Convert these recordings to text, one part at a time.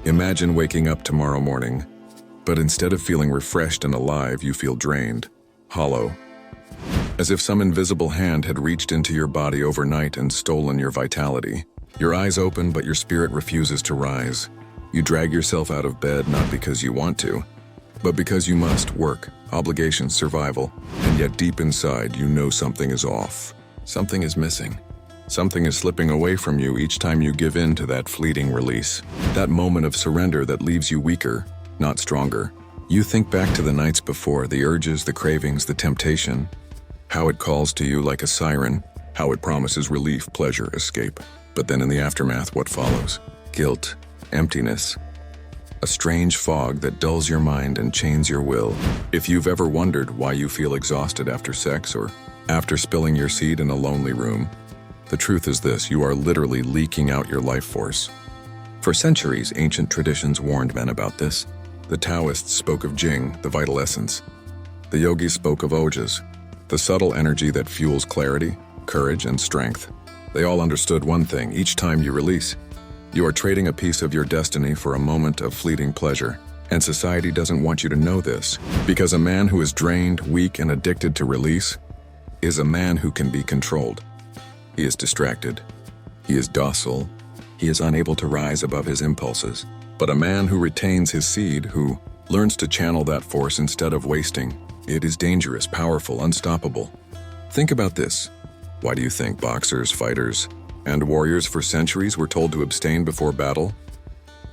Imagine waking up tomorrow morning, but instead of feeling refreshed and alive, you feel drained, hollow, as if some invisible hand had reached into your body overnight and stolen your vitality. Your eyes open, but your spirit refuses to rise. You drag yourself out of bed not because you want to, but because you must. Work, obligations, survival, and yet deep inside you know something is off. Something is missing. Something is slipping away from you each time you give in to that fleeting release. That moment of surrender that leaves you weaker, not stronger. You think back to the nights before, the urges, the cravings, the temptation, how it calls to you like a siren, how it promises relief, pleasure, escape. But then in the aftermath, what follows? Guilt, emptiness, a strange fog that dulls your mind and chains your will. If you've ever wondered why you feel exhausted after sex or after spilling your seed in a lonely room, the truth is this: you are literally leaking out your life force. For centuries, ancient traditions warned men about this. The Taoists spoke of Jing, the vital essence. The yogis spoke of ojas, the subtle energy that fuels clarity, courage, and strength. They all understood one thing: each time you release, you are trading a piece of your destiny for a moment of fleeting pleasure. And society doesn't want you to know this, because a man who is drained, weak, and addicted to release is a man who can be controlled. He is distracted. He is docile. He is unable to rise above his impulses. But a man who retains his seed, who learns to channel that force instead of wasting, it is dangerous, powerful, unstoppable. Think about this. Why do you think boxers, fighters, and warriors for centuries were told to abstain before battle?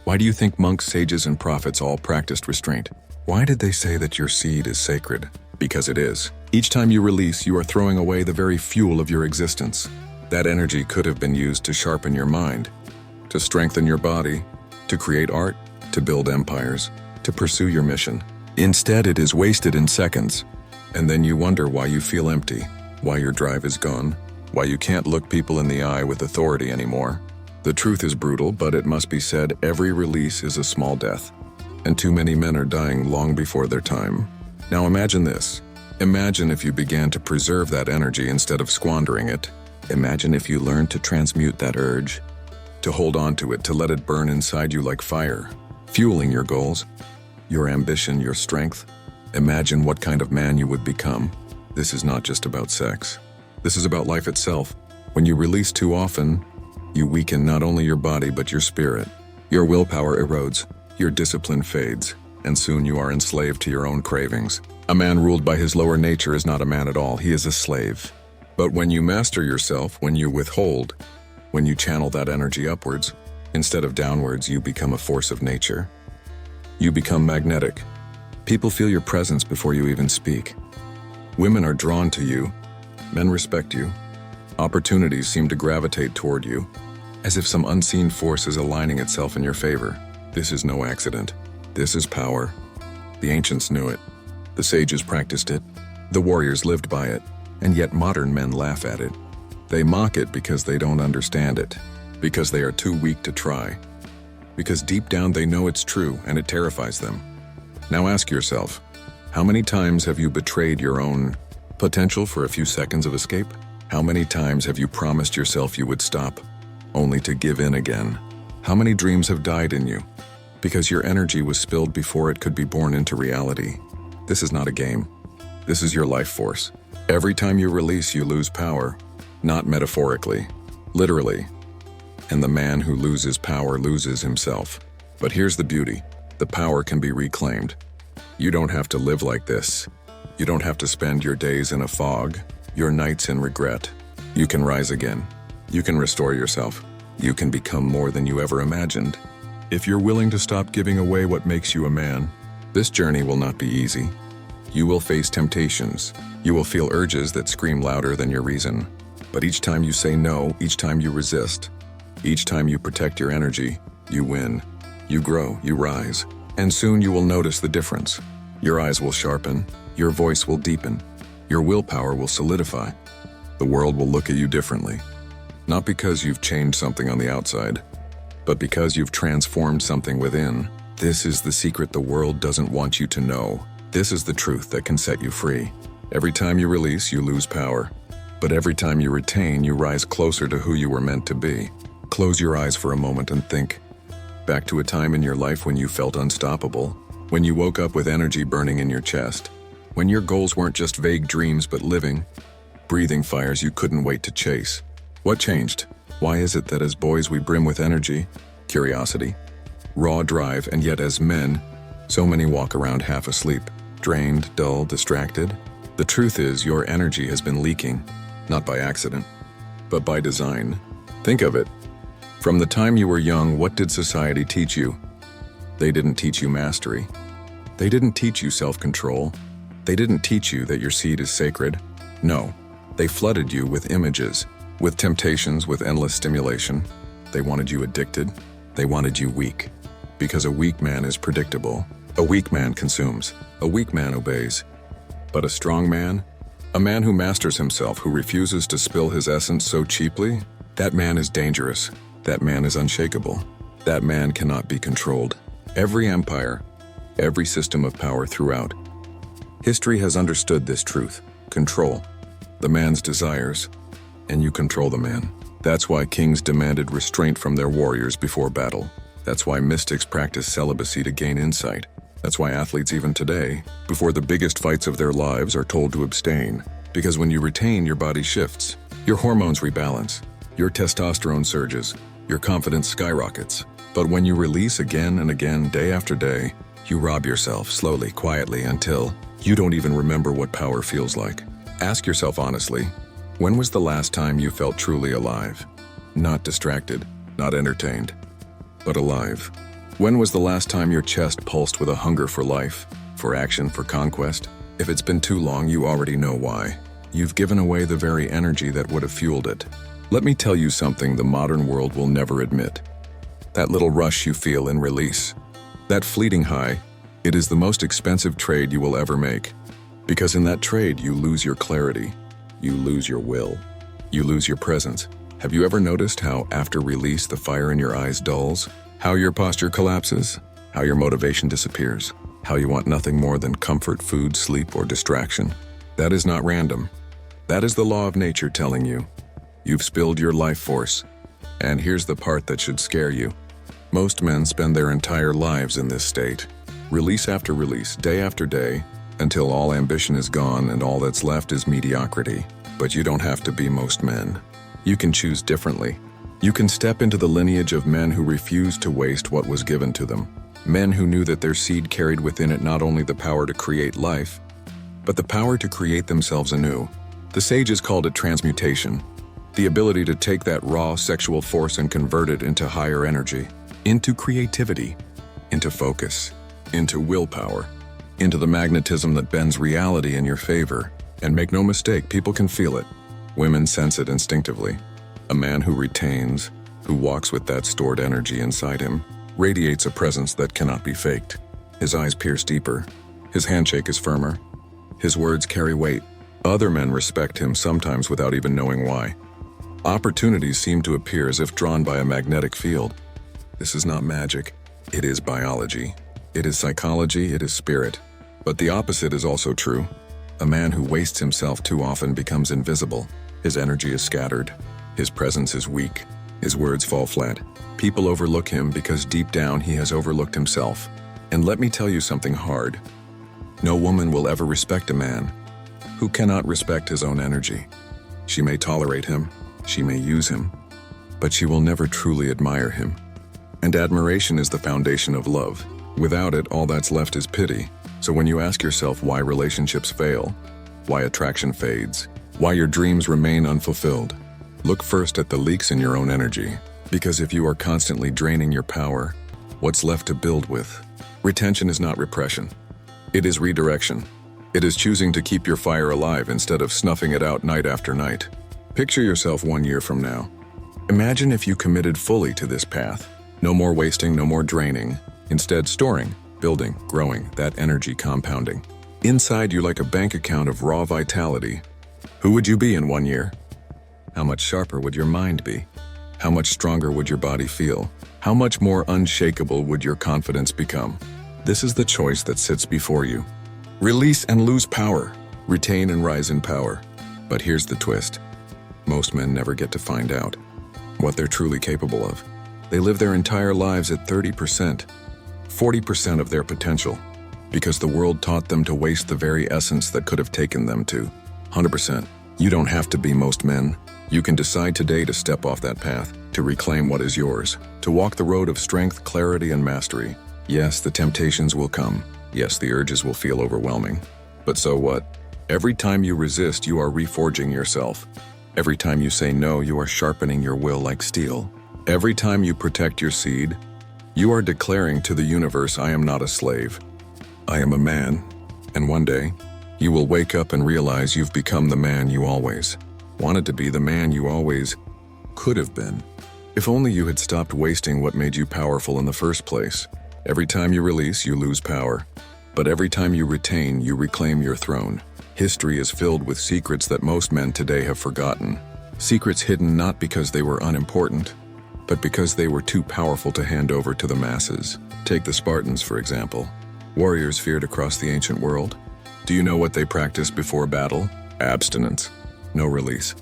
Why do you think monks, sages, and prophets all practiced restraint? Why did they say that your seed is sacred? Because it is. Each time you release, you are throwing away the very fuel of your existence. That energy could have been used to sharpen your mind, to strengthen your body, to create art, to build empires, to pursue your mission. Instead, it is wasted in seconds. And then you wonder why you feel empty, why your drive is gone, why you can't look people in the eye with authority anymore. The truth is brutal, but it must be said, every release is a small death, and too many men are dying long before their time. Now imagine this. Imagine if you began to preserve that energy instead of squandering it. Imagine if you learned to transmute that urge, to hold on to it, to let it burn inside you like fire, fueling your goals, your ambition, your strength. Imagine what kind of man you would become. This is not just about sex. This is about life itself. When you release too often, you weaken not only your body but your spirit. Your willpower erodes, your discipline fades, and soon you are enslaved to your own cravings. A man ruled by his lower nature is not a man at all, he is a slave. But when you master yourself, when you withhold, when you channel that energy upwards, instead of downwards, you become a force of nature. You become magnetic. People feel your presence before you even speak. Women are drawn to you. Men respect you. Opportunities seem to gravitate toward you, as if some unseen force is aligning itself in your favor. This is no accident. This is power. The ancients knew it. The sages practiced it. The warriors lived by it. And yet modern men laugh at it. They mock it because they don't understand it, because they are too weak to try, because deep down they know it's true and it terrifies them. Now ask yourself, how many times have you betrayed your own potential for a few seconds of escape? How many times have you promised yourself you would stop, only to give in again? How many dreams have died in you because your energy was spilled before it could be born into reality? This is not a game. This is your life force. Every time you release, you lose power, not metaphorically, literally. And the man who loses power loses himself. But here's the beauty. The power can be reclaimed. You don't have to live like this. You don't have to spend your days in a fog, your nights in regret. You can rise again. You can restore yourself. You can become more than you ever imagined. If you're willing to stop giving away what makes you a man, this journey will not be easy. You will face temptations. You will feel urges that scream louder than your reason. But each time you say no, each time you resist, each time you protect your energy, you win. You grow, you rise, and soon you will notice the difference. Your eyes will sharpen, your voice will deepen, your willpower will solidify. The world will look at you differently. Not because you've changed something on the outside, but because you've transformed something within. This is the secret the world doesn't want you to know. This is the truth that can set you free. Every time you release, you lose power. But every time you retain, you rise closer to who you were meant to be. Close your eyes for a moment and think. back to a time in your life when you felt unstoppable, when you woke up with energy burning in your chest, when your goals weren't just vague dreams but living, breathing fires you couldn't wait to chase. What changed? Why is it that as boys we brim with energy, curiosity, raw drive, and yet as men, so many walk around half asleep, drained, dull, distracted? The truth is, your energy has been leaking, not by accident, but by design. Think of it. From the time you were young, what did society teach you? They didn't teach you mastery. They didn't teach you self-control. They didn't teach you that your seed is sacred. No, they flooded you with images, with temptations, with endless stimulation. They wanted you addicted. They wanted you weak. Because a weak man is predictable. A weak man consumes. A weak man obeys. But a strong man? A man who masters himself, who refuses to spill his essence so cheaply? That man is dangerous. That man is unshakable. That man cannot be controlled. Every empire, every system of power throughout history has understood this truth. Control the man's desires, and you control the man. That's why kings demanded restraint from their warriors before battle. That's why mystics practice celibacy to gain insight. That's why athletes even today, before the biggest fights of their lives, are told to abstain. Because when you retain, your body shifts. Your hormones rebalance. Your testosterone surges. Your confidence skyrockets. But when you release again and again, day after day, you rob yourself slowly, quietly, until you don't even remember what power feels like. Ask yourself honestly, when was the last time you felt truly alive? Not distracted, not entertained, but alive. When was the last time your chest pulsed with a hunger for life, for action, for conquest? If it's been too long, you already know why. You've given away the very energy that would have fueled it. Let me tell you something the modern world will never admit. That little rush you feel in release, that fleeting high, it is the most expensive trade you will ever make. Because in that trade, you lose your clarity, you lose your will, you lose your presence. Have you ever noticed how after release the fire in your eyes dulls? How your posture collapses? How your motivation disappears? How you want nothing more than comfort, food, sleep, or distraction? That is not random. That is the law of nature telling you. You've spilled your life force. And here's the part that should scare you. Most men spend their entire lives in this state. Release after release, day after day, until all ambition is gone and all that's left is mediocrity. But you don't have to be most men. You can choose differently. You can step into the lineage of men who refused to waste what was given to them. Men who knew that their seed carried within it not only the power to create life, but the power to create themselves anew. The sages called it transmutation. The ability to take that raw sexual force and convert it into higher energy, into creativity, into focus, into willpower, into the magnetism that bends reality in your favor. And make no mistake, people can feel it. Women sense it instinctively. A man who retains, who walks with that stored energy inside him, radiates a presence that cannot be faked. His eyes pierce deeper. His handshake is firmer. His words carry weight. Other men respect him, sometimes without even knowing why. Opportunities seem to appear as if drawn by a magnetic field. This is not magic. It is biology. It is psychology. It is spirit. But the opposite is also true. A man who wastes himself too often becomes invisible. His energy is scattered. His presence is weak. His words fall flat. People overlook him because deep down he has overlooked himself. And let me tell you something hard. No woman will ever respect a man who cannot respect his own energy. She may tolerate him, she may use him, but she will never truly admire him. And admiration is the foundation of love. Without it, all that's left is pity. So when you ask yourself why relationships fail, why attraction fades, why your dreams remain unfulfilled, look first at the leaks in your own energy. Because if you are constantly draining your power, what's left to build with? Retention is not repression. It is redirection. It is choosing to keep your fire alive instead of snuffing it out night after night. Picture yourself 1 year from now. Imagine if you committed fully to this path. No more wasting, no more draining. Instead, storing, building, growing, that energy compounding. Inside you like a bank account of raw vitality. Who would you be in 1 year? How much sharper would your mind be? How much stronger would your body feel? How much more unshakable would your confidence become? This is the choice that sits before you. Release and lose power. Retain and rise in power. But here's the twist. Most men never get to find out what they're truly capable of. They live their entire lives at 30%, 40% of their potential, because the world taught them to waste the very essence that could have taken them to 100%. You don't have to be most men. You can decide today to step off that path, to reclaim what is yours, to walk the road of strength, clarity, and mastery. Yes, the temptations will come. Yes, the urges will feel overwhelming. But so what? Every time you resist, you are reforging yourself. Every time you say no, you are sharpening your will like steel. Every time you protect your seed, you are declaring to the universe, I am not a slave. I am a man. And one day, you will wake up and realize you've become the man you always wanted to be, the man you always could have been. If only you had stopped wasting what made you powerful in the first place. Every time you release, you lose power. But every time you retain, you reclaim your throne. History is filled with secrets that most men today have forgotten. Secrets hidden not because they were unimportant, but because they were too powerful to hand over to the masses. Take the Spartans, for example. Warriors feared across the ancient world. Do you know what they practiced before battle? Abstinence. No release.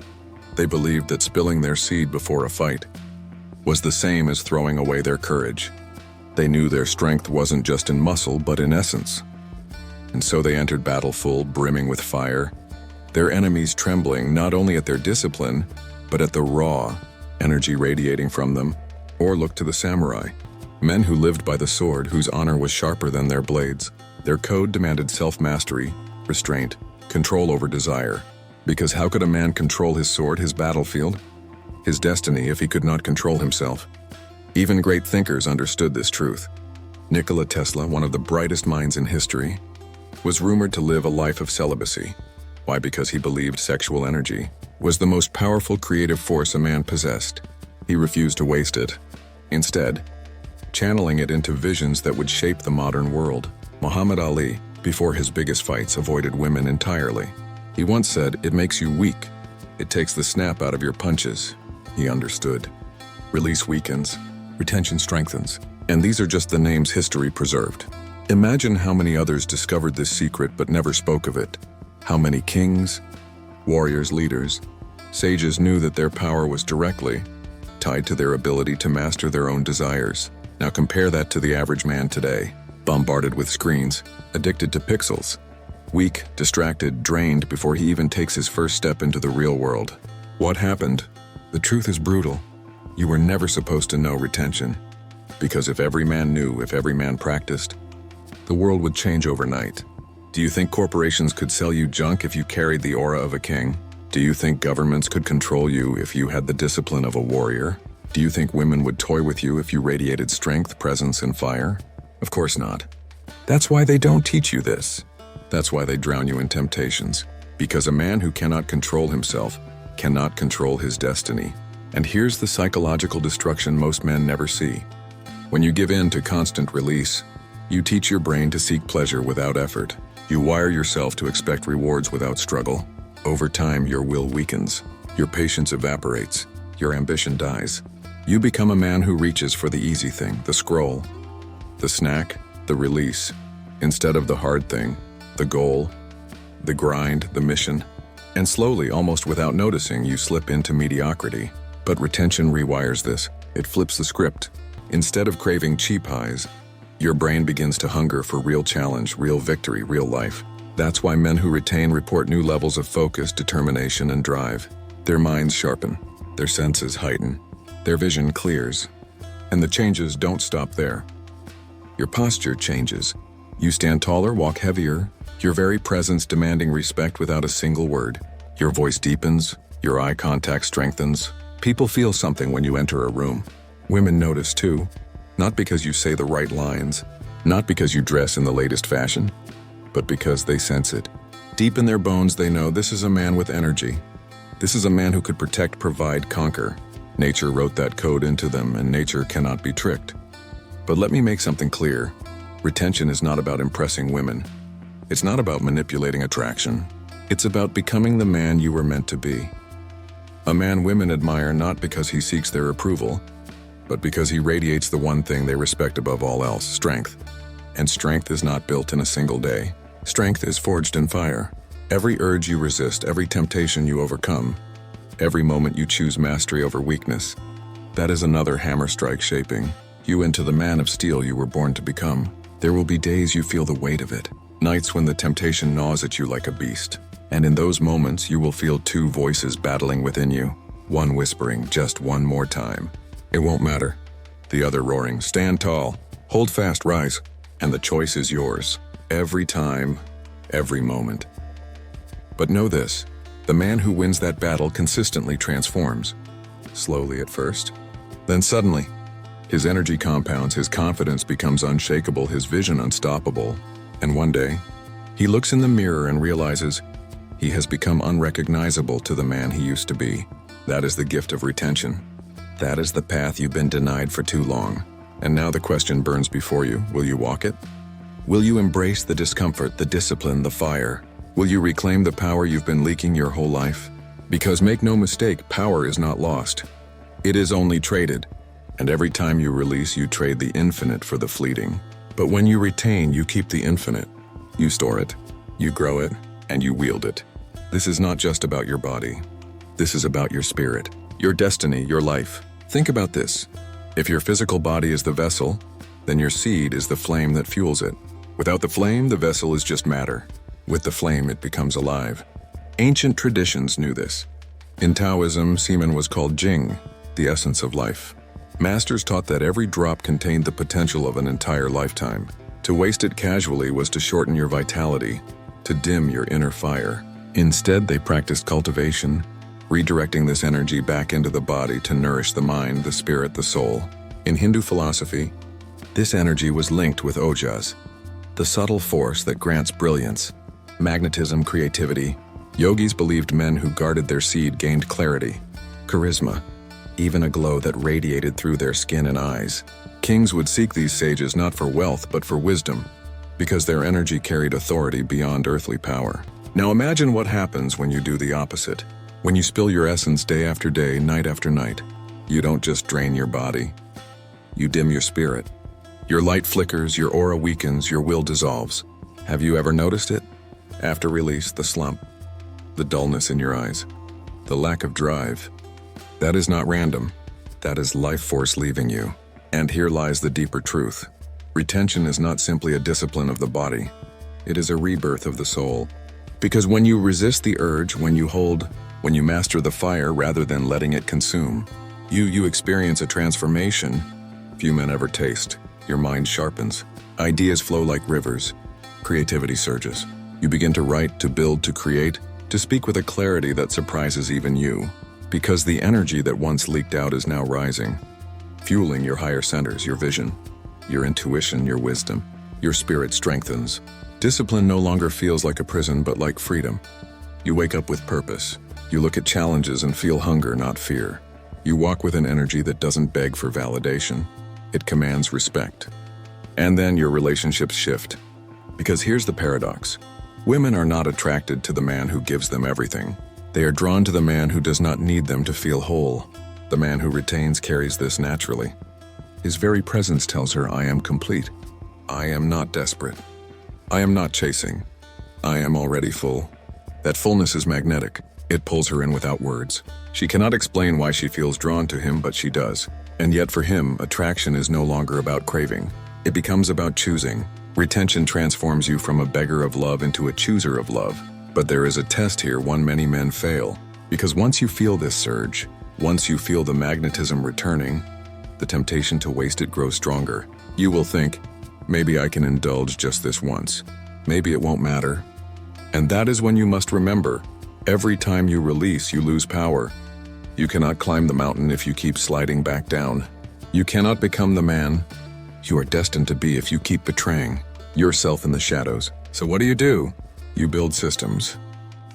They believed that spilling their seed before a fight was the same as throwing away their courage. They knew their strength wasn't just in muscle, but in essence. And so they entered battle full, brimming with fire, their enemies trembling not only at their discipline, but at the raw energy radiating from them. Or look to the samurai, men who lived by the sword, whose honor was sharper than their blades. Their code demanded self-mastery, restraint, control over desire. Because how could a man control his sword, his battlefield, his destiny, if he could not control himself? Even great thinkers understood this truth. Nikola Tesla, one of the brightest minds in history, was rumored to live a life of celibacy. Why? Because he believed sexual energy was the most powerful creative force a man possessed. He refused to waste it. Instead, channeling it into visions that would shape the modern world. Muhammad Ali, before his biggest fights, avoided women entirely. He once said, "It makes you weak. It takes the snap out of your punches." He understood. Release weakens, retention strengthens. And these are just the names history preserved. Imagine how many others discovered this secret but never spoke of it. How many kings, warriors, leaders, sages knew that their power was directly tied to their ability to master their own desires. Now compare that to the average man today, bombarded with screens, addicted to pixels, weak, distracted, drained before he even takes his first step into the real world. What happened? The truth is brutal. You were never supposed to know retention. Because if every man knew, if every man practiced, the world would change overnight. Do you think corporations could sell you junk if you carried the aura of a king? Do you think governments could control you if you had the discipline of a warrior? Do you think women would toy with you if you radiated strength, presence, and fire? Of course not. That's why they don't teach you this. That's why they drown you in temptations. Because a man who cannot control himself cannot control his destiny. And here's the psychological destruction most men never see. When you give in to constant release, you teach your brain to seek pleasure without effort. You wire yourself to expect rewards without struggle. Over time, your will weakens. Your patience evaporates. Your ambition dies. You become a man who reaches for the easy thing, the scroll, the snack, the release, instead of the hard thing, the goal, the grind, the mission. And slowly, almost without noticing, you slip into mediocrity. But retention rewires this. It flips the script. Instead of craving cheap highs, your brain begins to hunger for real challenge, real victory, real life. That's why men who retain report new levels of focus, determination, and drive. Their minds sharpen, their senses heighten, their vision clears. And the changes don't stop there. Your posture changes. You stand taller, walk heavier, your very presence demanding respect without a single word. Your voice deepens, your eye contact strengthens. People feel something when you enter a room. Women notice too, not because you say the right lines, not because you dress in the latest fashion, but because they sense it. Deep in their bones, they know this is a man with energy. This is a man who could protect, provide, conquer. Nature wrote that code into them, and nature cannot be tricked. But let me make something clear. Retention is not about impressing women. It's not about manipulating attraction. It's about becoming the man you were meant to be. A man women admire not because he seeks their approval, but because he radiates the one thing they respect above all else, strength. And strength is not built in a single day. Strength is forged in fire. Every urge you resist, every temptation you overcome, every moment you choose mastery over weakness, That is another hammer strike shaping you into the man of steel you were born to become. There will be days you feel the weight of it, nights when the temptation gnaws at you like a beast. And in those moments, you will feel two voices battling within you, one whispering, just one more time. It won't matter. The other roaring, stand tall, hold fast, rise. And the choice is yours, every time, every moment. But know this, the man who wins that battle consistently transforms. Slowly at first, then suddenly, his energy compounds, his confidence becomes unshakable, his vision unstoppable. And one day, he looks in the mirror and realizes he has become unrecognizable to the man he used to be. That is the gift of retention. That is the path you've been denied for too long. And now the question burns before you. Will you walk it? Will you embrace the discomfort, the discipline, the fire? Will you reclaim the power you've been leaking your whole life? Because make no mistake, power is not lost. It is only traded. And every time you release, you trade the infinite for the fleeting. But when you retain, you keep the infinite. You store it, you grow it, and you wield it. This is not just about your body. This is about your spirit, your destiny, your life. Think about this. If your physical body is the vessel, then your seed is the flame that fuels it. Without the flame, the vessel is just matter. With the flame, it becomes alive. Ancient traditions knew this. In Taoism, semen was called Jing, the essence of life. Masters taught that every drop contained the potential of an entire lifetime. To waste it casually was to shorten your vitality, to dim your inner fire. Instead, they practiced cultivation, redirecting this energy back into the body to nourish the mind, the spirit, the soul. In Hindu philosophy, this energy was linked with ojas, the subtle force that grants brilliance, magnetism, creativity. Yogis believed men who guarded their seed gained clarity, charisma, even a glow that radiated through their skin and eyes. Kings would seek these sages not for wealth but for wisdom, because their energy carried authority beyond earthly power. Now imagine what happens when you do the opposite. When you spill your essence day after day, night after night, you don't just drain your body, you dim your spirit. Your light flickers, your aura weakens, your will dissolves. Have you ever noticed it? After release, the slump, the dullness in your eyes, the lack of drive. That is not random. That is life force leaving you. And here lies the deeper truth. Retention is not simply a discipline of the body. It is a rebirth of the soul. Because when you resist the urge, when you master the fire rather than letting it consume, you experience a transformation few men ever taste. Your mind sharpens. Ideas flow like rivers. Creativity surges. You begin to write, to build, to create, to speak with a clarity that surprises even you. Because the energy that once leaked out is now rising, fueling your higher centers, your vision, your intuition, your wisdom. Your spirit strengthens. Discipline no longer feels like a prison but like freedom. You wake up with purpose. You look at challenges and feel hunger, not fear. You walk with an energy that doesn't beg for validation. It commands respect. And then your relationships shift. Because here's the paradox. Women are not attracted to the man who gives them everything. They are drawn to the man who does not need them to feel whole. The man who retains carries this naturally. His very presence tells her, I am complete. I am not desperate. I am not chasing. I am already full. That fullness is magnetic. It pulls her in without words. She cannot explain why she feels drawn to him, but she does. And yet for him, attraction is no longer about craving. It becomes about choosing. Retention transforms you from a beggar of love into a chooser of love. But there is a test here one many men fail. Because once you feel this surge, once you feel the magnetism returning, the temptation to waste it grows stronger. You will think, maybe I can indulge just this once. Maybe it won't matter. And that is when you must remember, every time you release, you lose power. You cannot climb the mountain if you keep sliding back down. You cannot become the man you are destined to be if you keep betraying yourself in the shadows. So what do? You build systems.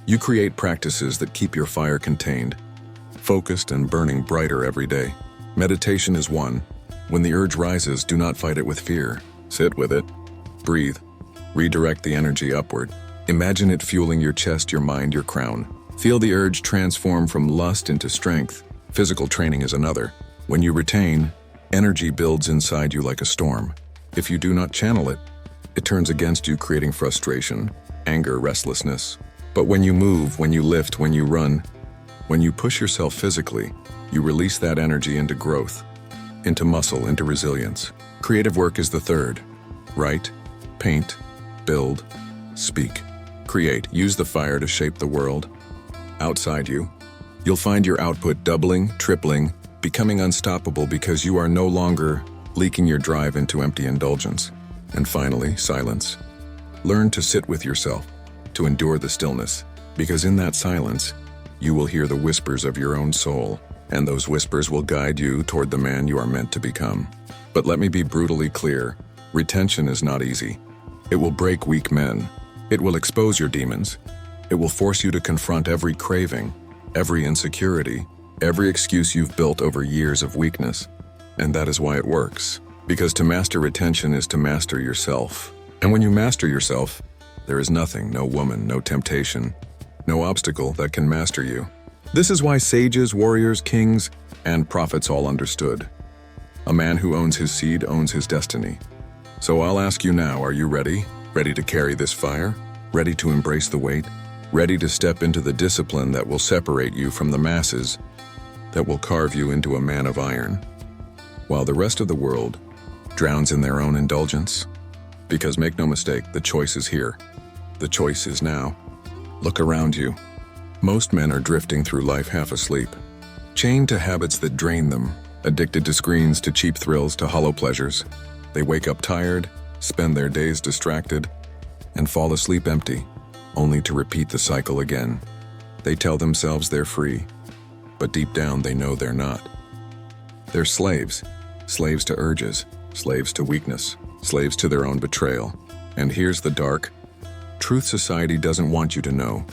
You create practices that keep your fire contained, focused and burning brighter every day. Meditation is one. When the urge rises, do not fight it with fear. Sit with it. Breathe. Redirect the energy upward. Imagine it fueling your chest, your mind, your crown. Feel the urge transform from lust into strength. Physical training is another. When you retain, energy builds inside you like a storm. If you do not channel it, it turns against you, creating frustration, anger, restlessness. But when you move, when you lift, when you run, when you push yourself physically, You release that energy into growth, into muscle, into resilience. Creative work is the third. Write, paint, build, speak. Create. Use the fire to shape the world. Outside you, you'll find your output doubling, tripling, becoming unstoppable because you are no longer leaking your drive into empty indulgence. And finally, silence. Learn to sit with yourself, to endure the stillness, because in that silence, you will hear the whispers of your own soul, and those whispers will guide you toward the man you are meant to become. But let me be brutally clear, retention is not easy. It will break weak men. It will expose your demons. It will force you to confront every craving, every insecurity, every excuse you've built over years of weakness. And that is why it works. Because to master retention is to master yourself. And when you master yourself, there is nothing, no woman, no temptation, no obstacle that can master you. This is why sages, warriors, kings, and prophets all understood. A man who owns his seed owns his destiny. So I'll ask you now, are you ready? Ready to carry this fire? Ready to embrace the weight? Ready to step into the discipline that will separate you from the masses, that will carve you into a man of iron, while the rest of the world drowns in their own indulgence? Because make no mistake, the choice is here. The choice is now. Look around you. Most men are drifting through life half asleep, chained to habits that drain them, addicted to screens, to cheap thrills, to hollow pleasures. They wake up tired, spend their days distracted, and fall asleep empty, only to repeat the cycle again. They tell themselves they're free, but deep down they know they're not. They're slaves, slaves to urges, slaves to weakness, slaves to their own betrayal. And here's the dark truth society doesn't want you to know.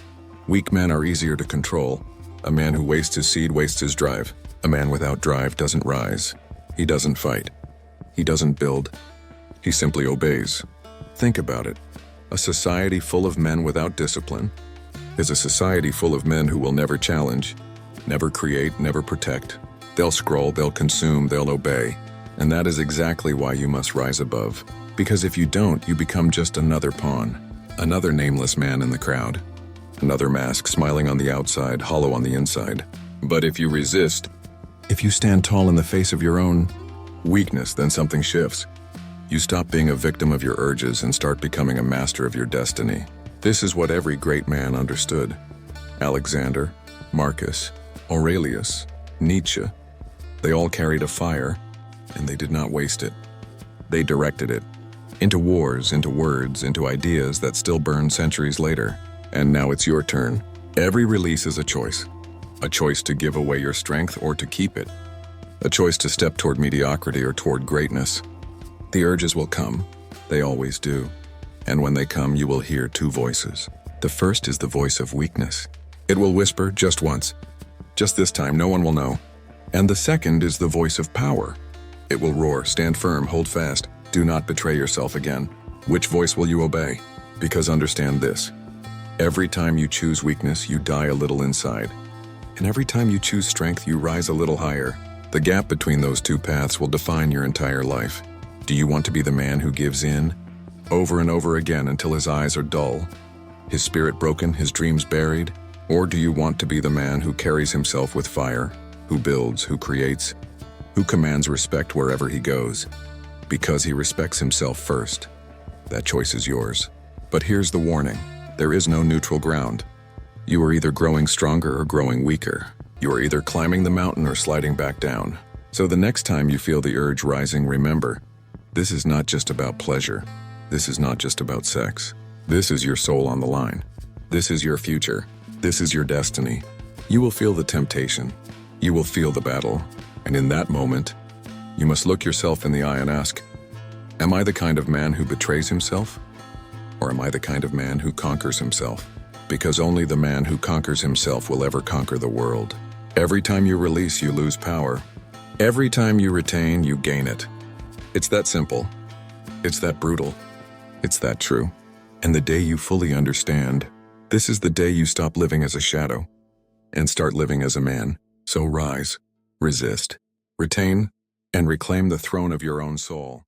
Weak men are easier to control. A man who wastes his seed wastes his drive. A man without drive doesn't rise. He doesn't fight. He doesn't build. He simply obeys. Think about it. A society full of men without discipline is a society full of men who will never challenge, never create, never protect. They'll scroll, they'll consume, they'll obey. And that is exactly why you must rise above. Because if you don't, you become just another pawn, another nameless man in the crowd, another mask smiling on the outside, hollow on the inside. But if you resist, if you stand tall in the face of your own weakness, then something shifts. You stop being a victim of your urges and start becoming a master of your destiny. This is what every great man understood. Alexander, Marcus, Aurelius, Nietzsche, they all carried a fire, and they did not waste it. They directed it into wars, into words, into ideas that still burn centuries later. And now it's your turn. Every release is a choice to give away your strength or to keep it, a choice to step toward mediocrity or toward greatness. The urges will come, they always do. And when they come, you will hear two voices. The first is the voice of weakness. It will whisper just once. Just this time, no one will know. And the second is the voice of power. It will roar, stand firm, hold fast. Do not betray yourself again. Which voice will you obey? Because understand this. Every time you choose weakness, you die a little inside. And every time you choose strength, you rise a little higher. The gap between those two paths will define your entire life. Do you want to be the man who gives in over and over again until his eyes are dull, his spirit broken, his dreams buried? Or do you want to be the man who carries himself with fire, who builds, who creates, who commands respect wherever he goes, because he respects himself first? That choice is yours. But here's the warning. There is no neutral ground. You are either growing stronger or growing weaker. You are either climbing the mountain or sliding back down. So the next time you feel the urge rising, remember, this is not just about pleasure. This is not just about sex. This is your soul on the line. This is your future. This is your destiny. You will feel the temptation. You will feel the battle. And in that moment, you must look yourself in the eye and ask, am I the kind of man who betrays himself? Or am I the kind of man who conquers himself? Because only the man who conquers himself will ever conquer the world. Every time you release, you lose power. Every time you retain, you gain it. It's that simple. It's that brutal. It's that true. And the day you fully understand, this is the day you stop living as a shadow and start living as a man. So rise, resist, retain, and reclaim the throne of your own soul.